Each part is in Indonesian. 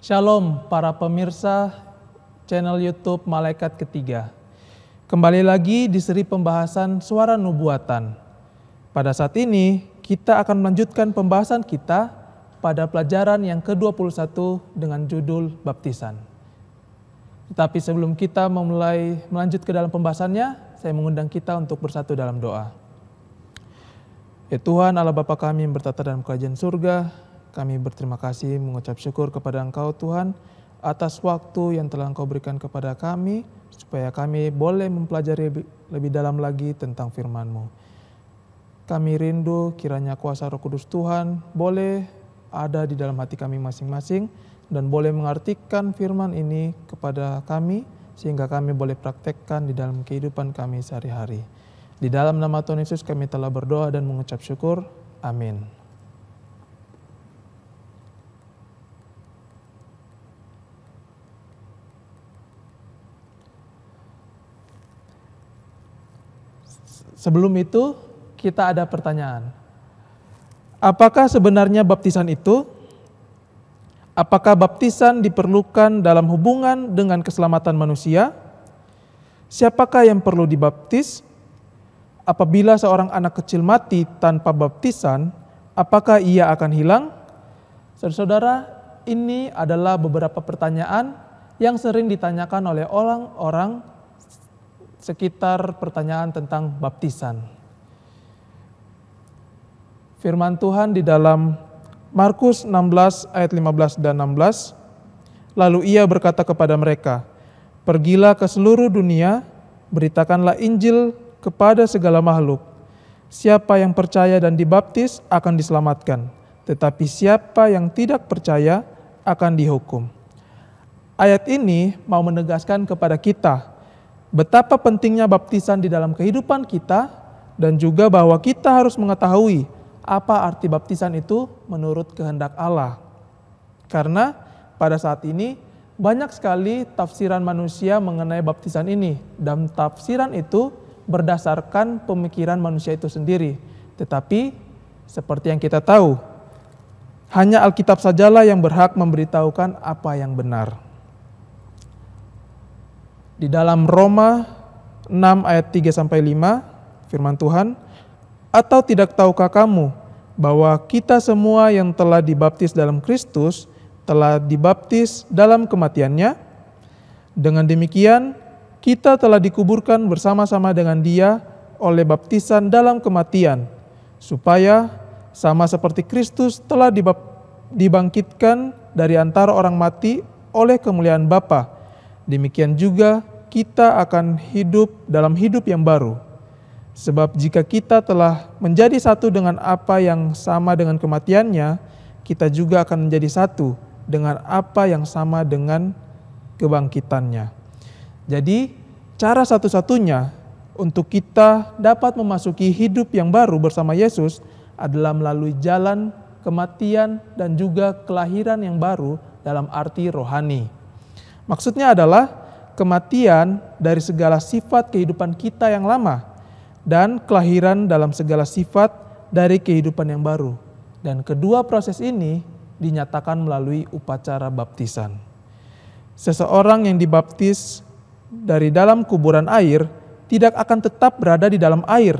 Shalom para pemirsa channel YouTube Malaikat Ketiga. Kembali lagi di seri pembahasan Suara Nubuatan. Pada saat ini kita akan melanjutkan pembahasan kita pada pelajaran yang ke-21 dengan judul Baptisan. Tetapi sebelum kita memulai melanjut ke dalam pembahasannya, saya mengundang kita untuk bersatu dalam doa. Ya Tuhan Allah Bapa kami yang bertata dalam kerajaan surga, kami berterima kasih mengucap syukur kepada Engkau Tuhan atas waktu yang telah Engkau berikan kepada kami supaya kami boleh mempelajari lebih dalam lagi tentang firman-Mu. Kami rindu kiranya kuasa Roh Kudus Tuhan boleh ada di dalam hati kami masing-masing dan boleh mengartikan firman ini kepada kami sehingga kami boleh praktekkan di dalam kehidupan kami sehari-hari. Di dalam nama Tuhan Yesus kami telah berdoa dan mengucap syukur. Amin. Sebelum itu, kita ada pertanyaan. Apakah sebenarnya baptisan itu? Apakah baptisan diperlukan dalam hubungan dengan keselamatan manusia? Siapakah yang perlu dibaptis? Apabila seorang anak kecil mati tanpa baptisan, apakah ia akan hilang? Saudara-saudara, ini adalah beberapa pertanyaan yang sering ditanyakan oleh orang-orang sekitar pertanyaan tentang baptisan. Firman Tuhan di dalam Markus 16 ayat 15 dan 16, lalu ia berkata kepada mereka, "Pergilah ke seluruh dunia, beritakanlah Injil kepada segala makhluk. Siapa yang percaya dan dibaptis akan diselamatkan, tetapi siapa yang tidak percaya akan dihukum." Ayat ini mau menegaskan kepada kita betapa pentingnya baptisan di dalam kehidupan kita dan juga bahwa kita harus mengetahui apa arti baptisan itu menurut kehendak Allah. Karena pada saat ini banyak sekali tafsiran manusia mengenai baptisan ini dan tafsiran itu berdasarkan pemikiran manusia itu sendiri. Tetapi seperti yang kita tahu, hanya Alkitab sajalah yang berhak memberitahukan apa yang benar. Di dalam Roma 6 ayat 3-5 firman Tuhan, "Atau tidak tahukah kamu bahwa kita semua yang telah dibaptis dalam Kristus telah dibaptis dalam kematiannya? Dengan demikian kita telah dikuburkan bersama-sama dengan Dia oleh baptisan dalam kematian, supaya sama seperti Kristus telah dibangkitkan dari antara orang mati oleh kemuliaan Bapa, demikian juga kita akan hidup dalam hidup yang baru. Sebab jika kita telah menjadi satu dengan apa yang sama dengan kematiannya, kita juga akan menjadi satu dengan apa yang sama dengan kebangkitannya." Jadi, cara satu-satunya untuk kita dapat memasuki hidup yang baru bersama Yesus adalah melalui jalan kematian dan juga kelahiran yang baru dalam arti rohani. Maksudnya adalah kematian dari segala sifat kehidupan kita yang lama dan kelahiran dalam segala sifat dari kehidupan yang baru. Dan kedua proses ini dinyatakan melalui upacara baptisan. Seseorang yang dibaptis dari dalam kuburan air tidak akan tetap berada di dalam air,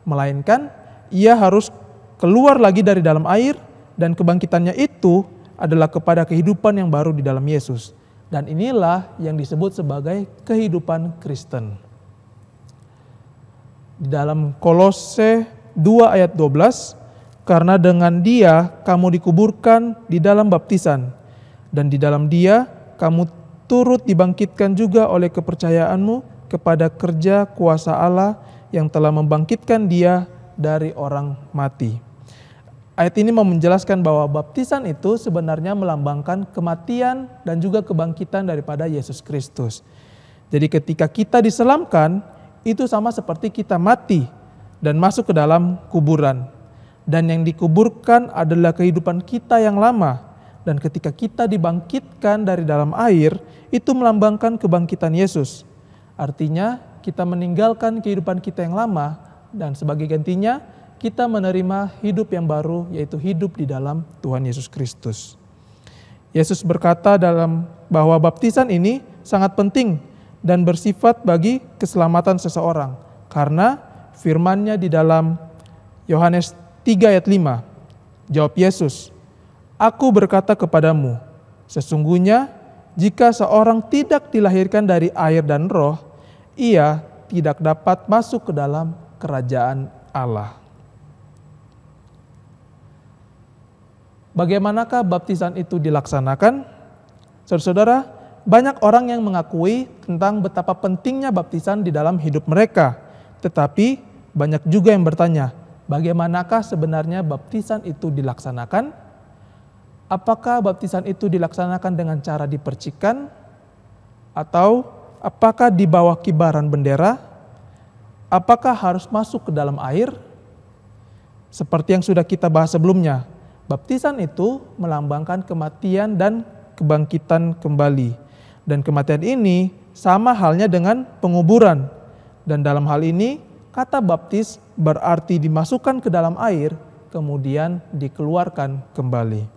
melainkan ia harus keluar lagi dari dalam air dan kebangkitannya itu adalah kepada kehidupan yang baru di dalam Yesus. Dan inilah yang disebut sebagai kehidupan Kristen. Di dalam Kolose 2 ayat 12, "Karena dengan Dia kamu dikuburkan di dalam baptisan, dan di dalam Dia kamu turut dibangkitkan juga oleh kepercayaanmu kepada kerja kuasa Allah yang telah membangkitkan Dia dari orang mati." Ayat ini mau menjelaskan bahwa baptisan itu sebenarnya melambangkan kematian dan juga kebangkitan daripada Yesus Kristus. Jadi ketika kita diselamkan, itu sama seperti kita mati dan masuk ke dalam kuburan. Dan yang dikuburkan adalah kehidupan kita yang lama. Dan ketika kita dibangkitkan dari dalam air, itu melambangkan kebangkitan Yesus. Artinya kita meninggalkan kehidupan kita yang lama dan sebagai gantinya kita menerima hidup yang baru, yaitu hidup di dalam Tuhan Yesus Kristus. Yesus berkata bahwa baptisan ini sangat penting dan bersifat bagi keselamatan seseorang. Karena firman-Nya di dalam Yohanes 3 ayat 5. Jawab Yesus, "Aku berkata kepadamu, sesungguhnya jika seorang tidak dilahirkan dari air dan roh, ia tidak dapat masuk ke dalam kerajaan Allah." Bagaimanakah baptisan itu dilaksanakan? Saudara-saudara, banyak orang yang mengakui tentang betapa pentingnya baptisan di dalam hidup mereka. Tetapi banyak juga yang bertanya, bagaimanakah sebenarnya baptisan itu dilaksanakan? Apakah baptisan itu dilaksanakan dengan cara dipercikan? Atau apakah di bawah kibaran bendera? Apakah harus masuk ke dalam air? Seperti yang sudah kita bahas sebelumnya, baptisan itu melambangkan kematian dan kebangkitan kembali. Dan kematian ini sama halnya dengan penguburan. Dan dalam hal ini, kata baptis berarti dimasukkan ke dalam air, kemudian dikeluarkan kembali.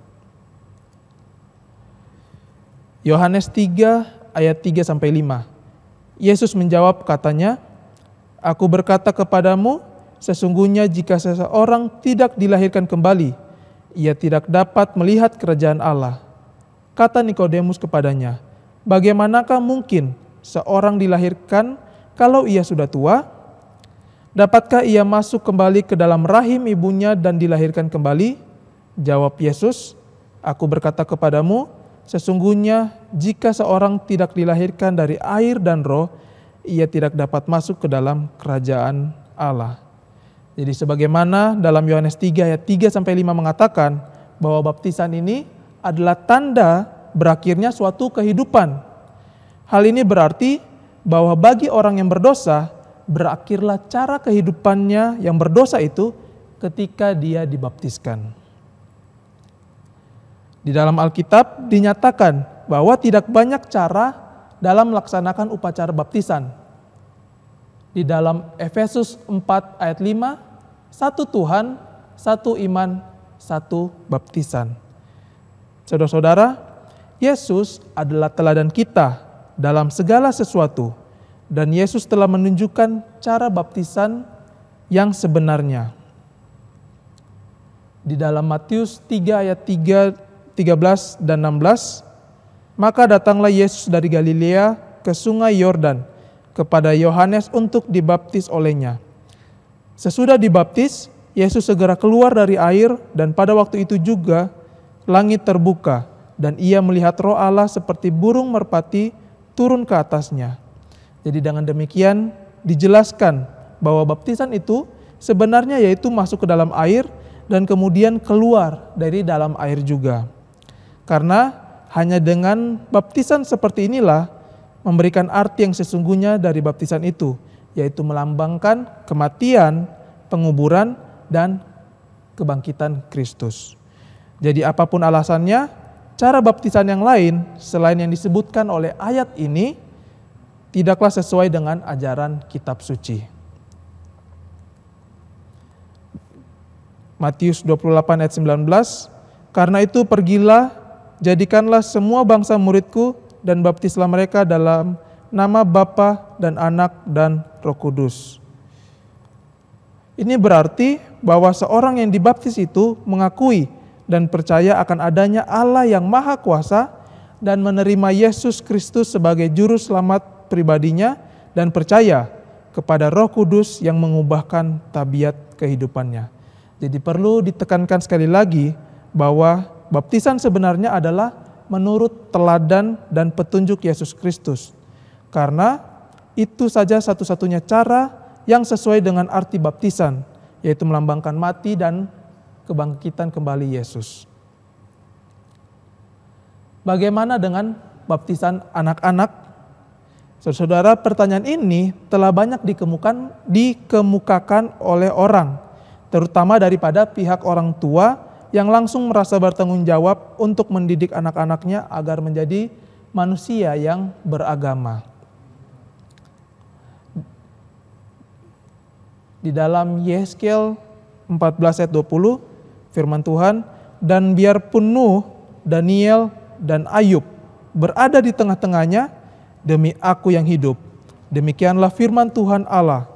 Yohanes 3 ayat 3-5. Yesus menjawab katanya, "Aku berkata kepadamu, sesungguhnya jika seseorang tidak dilahirkan kembali, ia tidak dapat melihat kerajaan Allah." Kata Nikodemus kepadanya, "Bagaimanakah mungkin seorang dilahirkan kalau ia sudah tua? Dapatkah ia masuk kembali ke dalam rahim ibunya dan dilahirkan kembali?" Jawab Yesus, "Aku berkata kepadamu, sesungguhnya jika seorang tidak dilahirkan dari air dan roh, ia tidak dapat masuk ke dalam kerajaan Allah." Jadi sebagaimana dalam Yohanes 3 ayat 3-5 mengatakan bahwa baptisan ini adalah tanda berakhirnya suatu kehidupan. Hal ini berarti bahwa bagi orang yang berdosa, berakhirlah cara kehidupannya yang berdosa itu ketika dia dibaptiskan. Di dalam Alkitab dinyatakan bahwa tidak banyak cara dalam melaksanakan upacara baptisan. Di dalam Efesus 4 ayat 5, satu Tuhan, satu iman, satu baptisan. Saudara-saudara, Yesus adalah teladan kita dalam segala sesuatu. Dan Yesus telah menunjukkan cara baptisan yang sebenarnya. Di dalam Matius 3 ayat 13 dan 16, "Maka datanglah Yesus dari Galilea ke sungai Yordan kepada Yohanes untuk dibaptis olehnya. Sesudah dibaptis, Yesus segera keluar dari air dan pada waktu itu juga langit terbuka dan ia melihat Roh Allah seperti burung merpati turun ke atasnya." Jadi dengan demikian dijelaskan bahwa baptisan itu sebenarnya yaitu masuk ke dalam air dan kemudian keluar dari dalam air juga. Karena hanya dengan baptisan seperti inilah memberikan arti yang sesungguhnya dari baptisan itu, yaitu melambangkan kematian, penguburan, dan kebangkitan Kristus. Jadi apapun alasannya, cara baptisan yang lain selain yang disebutkan oleh ayat ini tidaklah sesuai dengan ajaran kitab suci. Matius 28 ayat 19, "Karena itu pergilah, jadikanlah semua bangsa muridku dan baptislah mereka dalam nama Bapa dan Anak dan Roh Kudus." Ini berarti bahwa seorang yang dibaptis itu mengakui dan percaya akan adanya Allah yang Maha Kuasa dan menerima Yesus Kristus sebagai juru selamat pribadinya dan percaya kepada Roh Kudus yang mengubahkan tabiat kehidupannya. Jadi perlu ditekankan sekali lagi bahwa baptisan sebenarnya adalah menurut teladan dan petunjuk Yesus Kristus. Karena itu saja satu-satunya cara yang sesuai dengan arti baptisan, yaitu melambangkan mati dan kebangkitan kembali Yesus. Bagaimana dengan baptisan anak-anak? Saudara, pertanyaan ini telah banyak dikemukakan oleh orang, terutama daripada pihak orang tua yang langsung merasa bertanggung jawab untuk mendidik anak-anaknya agar menjadi manusia yang beragama. Di dalam Yehezkiel 14 ayat 20, firman Tuhan, "Dan biarpun Nuh, Daniel, dan Ayub berada di tengah-tengahnya, demi aku yang hidup, demikianlah firman Tuhan Allah,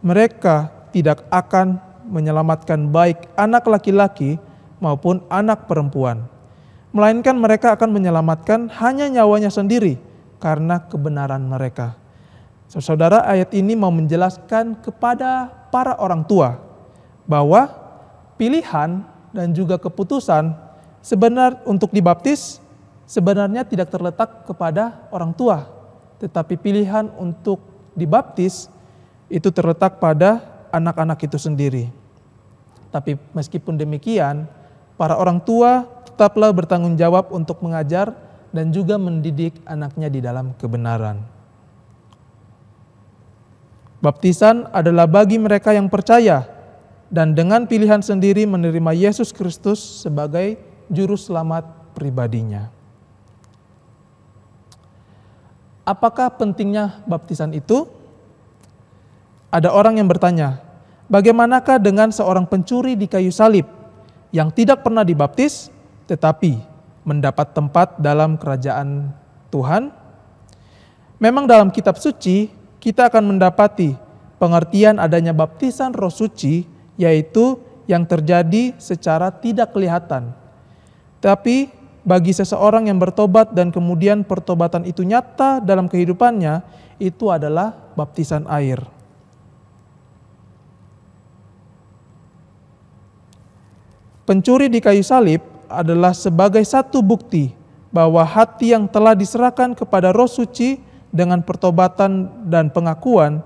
mereka tidak akan menyelamatkan baik anak laki-laki maupun anak perempuan, melainkan mereka akan menyelamatkan hanya nyawanya sendiri karena kebenaran mereka. Saudara, ayat ini mau menjelaskan kepada para orang tua bahwa pilihan dan juga keputusan sebenarnya untuk dibaptis sebenarnya tidak terletak kepada orang tua, tetapi pilihan untuk dibaptis itu terletak pada anak-anak itu sendiri. Tapi meskipun demikian, para orang tua tetaplah bertanggung jawab untuk mengajar dan juga mendidik anaknya di dalam kebenaran. Baptisan adalah bagi mereka yang percaya dan dengan pilihan sendiri menerima Yesus Kristus sebagai juru selamat pribadinya. Apakah pentingnya baptisan itu? Ada orang yang bertanya, bagaimanakah dengan seorang pencuri di kayu salib yang tidak pernah dibaptis tetapi mendapat tempat dalam kerajaan Tuhan? Memang dalam kitab suci kita akan mendapati pengertian adanya baptisan Roh Suci, yaitu yang terjadi secara tidak kelihatan. Tapi bagi seseorang yang bertobat dan kemudian pertobatan itu nyata dalam kehidupannya, itu adalah baptisan air. Pencuri di kayu salib adalah sebagai satu bukti bahwa hati yang telah diserahkan kepada Roh Suci dengan pertobatan dan pengakuan,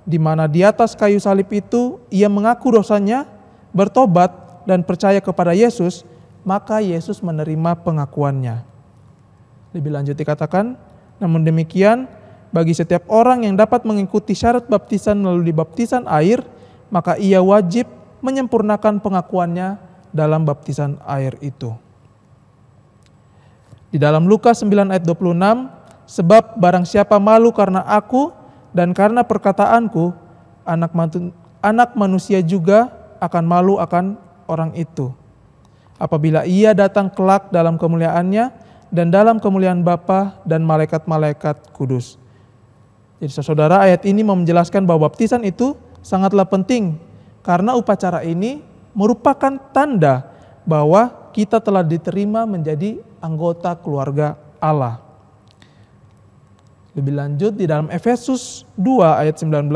di mana di atas kayu salib itu ia mengaku dosanya, bertobat dan percaya kepada Yesus, maka Yesus menerima pengakuannya. Lebih lanjut dikatakan, namun demikian bagi setiap orang yang dapat mengikuti syarat baptisan melalui baptisan air, maka ia wajib menyempurnakan pengakuannya dalam baptisan air itu. Di dalam Lukas 9 ayat 26, sebab barang siapa malu karena aku dan karena perkataanku, anak manusia juga akan malu akan orang itu, apabila ia datang kelak dalam kemuliaannya dan dalam kemuliaan Bapa dan malaikat-malaikat kudus. Jadi saudara, ayat ini mau menjelaskan bahwa baptisan itu sangatlah penting karena upacara ini merupakan tanda bahwa kita telah diterima menjadi anggota keluarga Allah. Lebih lanjut di dalam Efesus 2 ayat 19,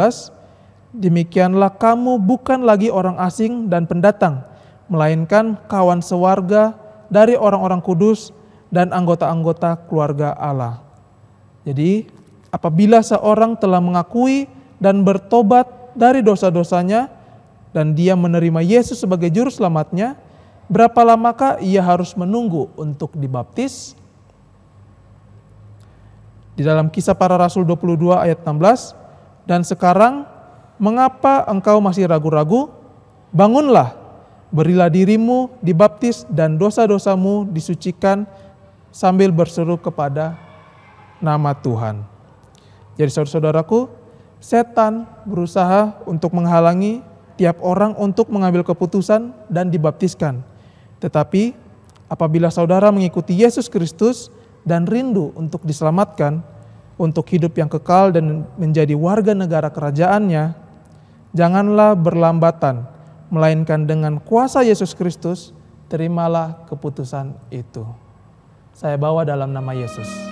demikianlah kamu bukan lagi orang asing dan pendatang, melainkan kawan sewarga dari orang-orang kudus dan anggota-anggota keluarga Allah. Jadi apabila seorang telah mengakui dan bertobat dari dosa-dosanya dan dia menerima Yesus sebagai juru selamatnya, berapa lamakah ia harus menunggu untuk dibaptis? Di dalam Kisah Para Rasul 22 ayat 16, dan sekarang mengapa engkau masih ragu-ragu? Bangunlah, berilah dirimu dibaptis dan dosa-dosamu disucikan sambil berseru kepada nama Tuhan. Jadi saudara-saudaraku, setan berusaha untuk menghalangi tiap orang untuk mengambil keputusan dan dibaptiskan. Tetapi apabila saudara mengikuti Yesus Kristus dan rindu untuk diselamatkan, untuk hidup yang kekal dan menjadi warga negara kerajaannya, janganlah berlambatan, melainkan dengan kuasa Yesus Kristus, terimalah keputusan itu. Saya bawa dalam nama Yesus.